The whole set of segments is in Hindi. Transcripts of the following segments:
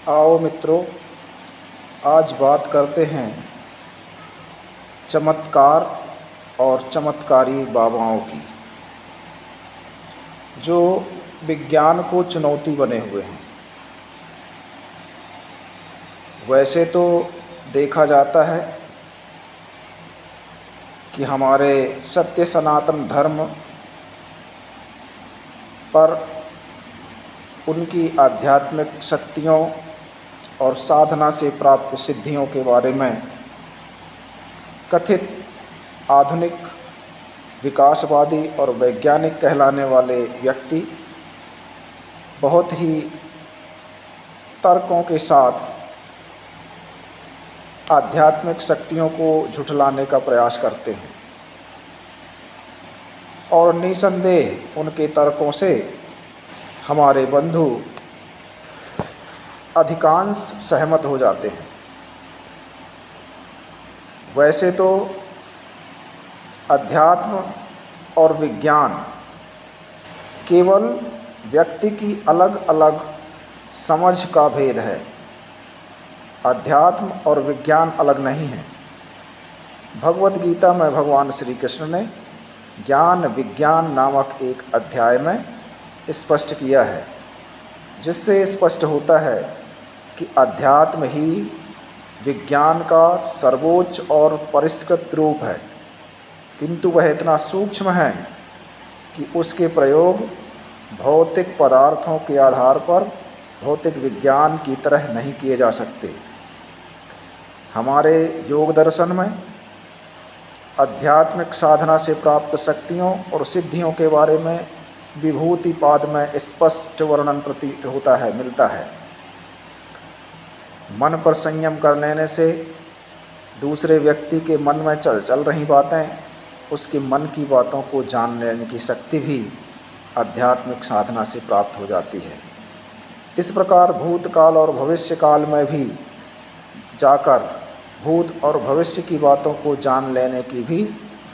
आओ मित्रों, आज बात करते हैं चमत्कार और चमत्कारी बाबाओं की, जो विज्ञान को चुनौती बने हुए हैं। वैसे तो देखा जाता है कि हमारे सत्य सनातन धर्म पर उनकी आध्यात्मिक शक्तियों और साधना से प्राप्त सिद्धियों के बारे में कथित आधुनिक विकासवादी और वैज्ञानिक कहलाने वाले व्यक्ति बहुत ही तर्कों के साथ आध्यात्मिक शक्तियों को झुठलाने का प्रयास करते हैं, और निसंदेह उनके तर्कों से हमारे बंधु अधिकांश सहमत हो जाते हैं। वैसे तो अध्यात्म और विज्ञान केवल व्यक्ति की अलग अलग समझ का भेद है। अध्यात्म और विज्ञान अलग नहीं है। भगवद गीता में भगवान श्री कृष्ण ने ज्ञान विज्ञान नामक एक अध्याय में स्पष्ट किया है, जिससे स्पष्ट होता है कि अध्यात्म ही विज्ञान का सर्वोच्च और परिष्कृत रूप है, किंतु वह इतना सूक्ष्म है कि उसके प्रयोग भौतिक पदार्थों के आधार पर भौतिक विज्ञान की तरह नहीं किए जा सकते। हमारे योग दर्शन में आध्यात्मिक साधना से प्राप्त शक्तियों और सिद्धियों के बारे में विभूति पाद में स्पष्ट वर्णन प्रतीत होता है, मिलता है। मन पर संयम कर लेने से दूसरे व्यक्ति के मन में चल रही बातें, उसके मन की बातों को जान लेने की शक्ति भी आध्यात्मिक साधना से प्राप्त हो जाती है। इस प्रकार भूतकाल और भविष्य काल में भी जाकर भूत और भविष्य की बातों को जान लेने की भी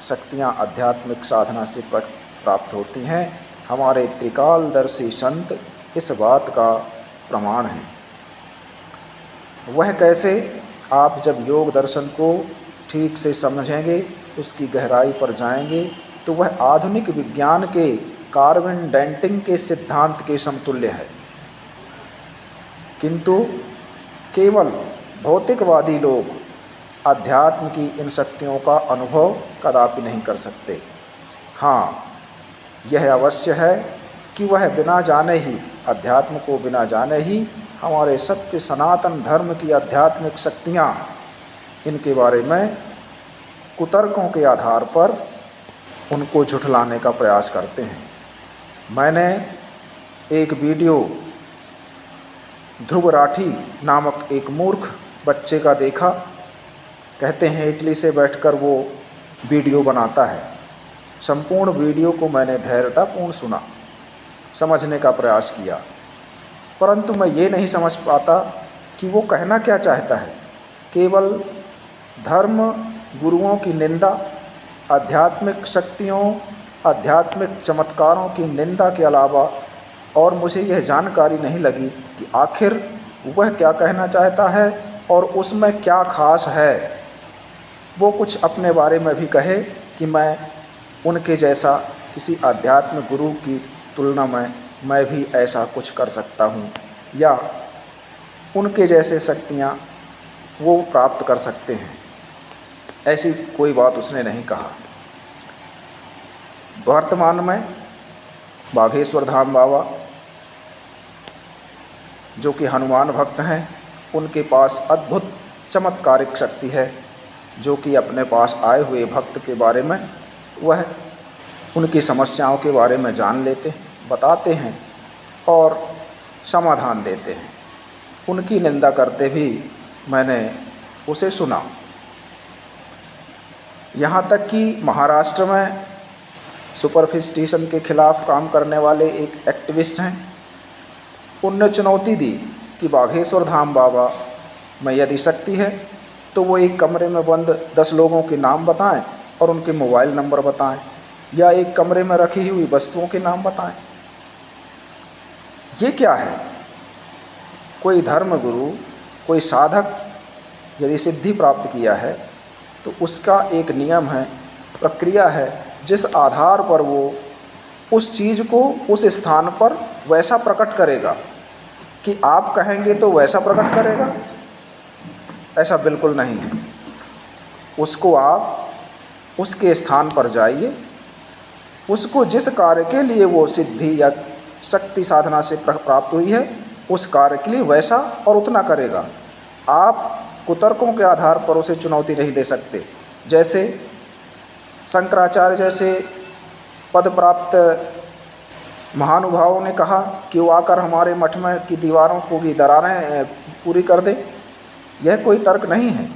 शक्तियाँ आध्यात्मिक साधना से प्राप्त होती हैं। हमारे त्रिकालदर्शी संत इस बात का प्रमाण हैं। वह कैसे? आप जब योग दर्शन को ठीक से समझेंगे, उसकी गहराई पर जाएंगे, तो वह आधुनिक विज्ञान के कार्बन डेटिंग के सिद्धांत के समतुल्य है। किंतु केवल भौतिकवादी लोग अध्यात्म की इन शक्तियों का अनुभव कदापि नहीं कर सकते। हाँ, यह अवश्य है कि वह बिना जाने ही, अध्यात्म को बिना जाने ही हमारे सत्य सनातन धर्म की आध्यात्मिक शक्तियाँ इनके बारे में कुतर्कों के आधार पर उनको झुठलाने का प्रयास करते हैं। मैंने एक वीडियो ध्रुव राठी नामक एक मूर्ख बच्चे का देखा। कहते हैं इटली से बैठकर वो वीडियो बनाता है। संपूर्ण वीडियो को मैंने धैर्यतापूर्ण सुना, समझने का प्रयास किया, परंतु मैं ये नहीं समझ पाता कि वो कहना क्या चाहता है। केवल धर्म गुरुओं की निंदा, आध्यात्मिक शक्तियों, आध्यात्मिक चमत्कारों की निंदा के अलावा और मुझे यह जानकारी नहीं लगी कि आखिर वह क्या कहना चाहता है और उसमें क्या खास है। वो कुछ अपने बारे में भी कहे कि मैं उनके जैसा किसी आध्यात्मिक गुरु की तुलना में मैं भी ऐसा कुछ कर सकता हूँ, या उनके जैसे शक्तियाँ वो प्राप्त कर सकते हैं। ऐसी कोई बात उसने नहीं कहा। वर्तमान में बाघेश्वर धाम बाबा, जो कि हनुमान भक्त हैं, उनके पास अद्भुत चमत्कारिक शक्ति है, जो कि अपने पास आए हुए भक्त के बारे में वह उनकी समस्याओं के बारे में जान लेते हैं, बताते हैं और समाधान देते हैं। उनकी निंदा करते भी मैंने उसे सुना। यहाँ तक कि महाराष्ट्र में सुपरस्टिशन के खिलाफ काम करने वाले एक एक्टिविस्ट हैं, उनने चुनौती दी कि बाघेश्वर धाम बाबा में यदि शक्ति है तो वो एक कमरे में बंद 10 लोगों के नाम बताएं और उनके मोबाइल नंबर बताएं, या एक कमरे में रखी हुई वस्तुओं के नाम बताएं। ये क्या है? कोई धर्मगुरु, कोई साधक यदि सिद्धि प्राप्त किया है तो उसका एक नियम है, प्रक्रिया है, जिस आधार पर वो उस चीज़ को उस स्थान पर वैसा प्रकट करेगा कि आप कहेंगे तो वैसा प्रकट करेगा, ऐसा बिल्कुल नहीं है। उसको आप उसके स्थान पर जाइए, उसको जिस कार्य के लिए वो सिद्धि या शक्ति साधना से प्राप्त हुई है उस कार्य के लिए वैसा और उतना करेगा। आप कुतर्कों के आधार पर उसे चुनौती नहीं दे सकते। जैसे शंकराचार्य जैसे पद प्राप्त महानुभावों ने कहा कि वो आकर हमारे मठ में की दीवारों को की दरारें पूरी कर दे, यह कोई तर्क नहीं है।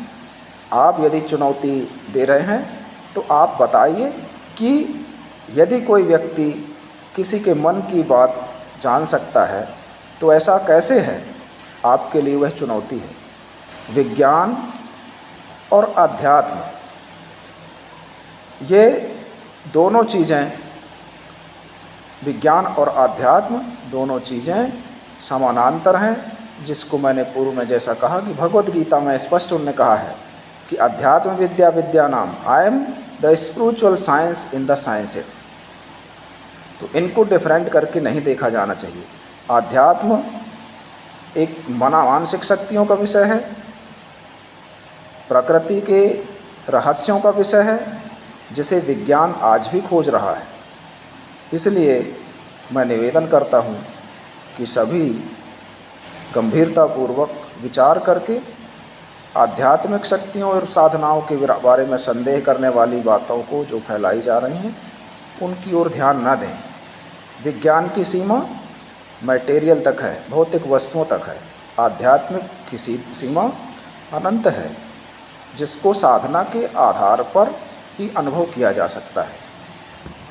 आप यदि चुनौती दे रहे हैं तो आप बताइए कि यदि कोई व्यक्ति किसी के मन की बात जान सकता है तो ऐसा कैसे है, आपके लिए वह चुनौती है। विज्ञान और अध्यात्म ये दोनों चीज़ें, विज्ञान और अध्यात्म दोनों चीज़ें समानांतर हैं, जिसको मैंने पूर्व में जैसा कहा कि भगवद गीता में स्पष्ट उन्होंने कहा है कि अध्यात्म विद्या विद्यानाम, I am the spiritual science in the sciences. तो इनको डिफरेंट करके नहीं देखा जाना चाहिए। अध्यात्म एक मानसिक शक्तियों का विषय है, प्रकृति के रहस्यों का विषय है, जिसे विज्ञान आज भी खोज रहा है। इसलिए मैं निवेदन करता हूँ कि सभी गंभीरतापूर्वक विचार करके आध्यात्मिक शक्तियों और साधनाओं के बारे में संदेह करने वाली बातों को जो फैलाई जा रही हैं उनकी ओर ध्यान न दें। विज्ञान की सीमा मटेरियल तक है, भौतिक वस्तुओं तक है। आध्यात्मिक की सीमा अनंत है, जिसको साधना के आधार पर ही अनुभव किया जा सकता है।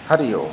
हरि ओम।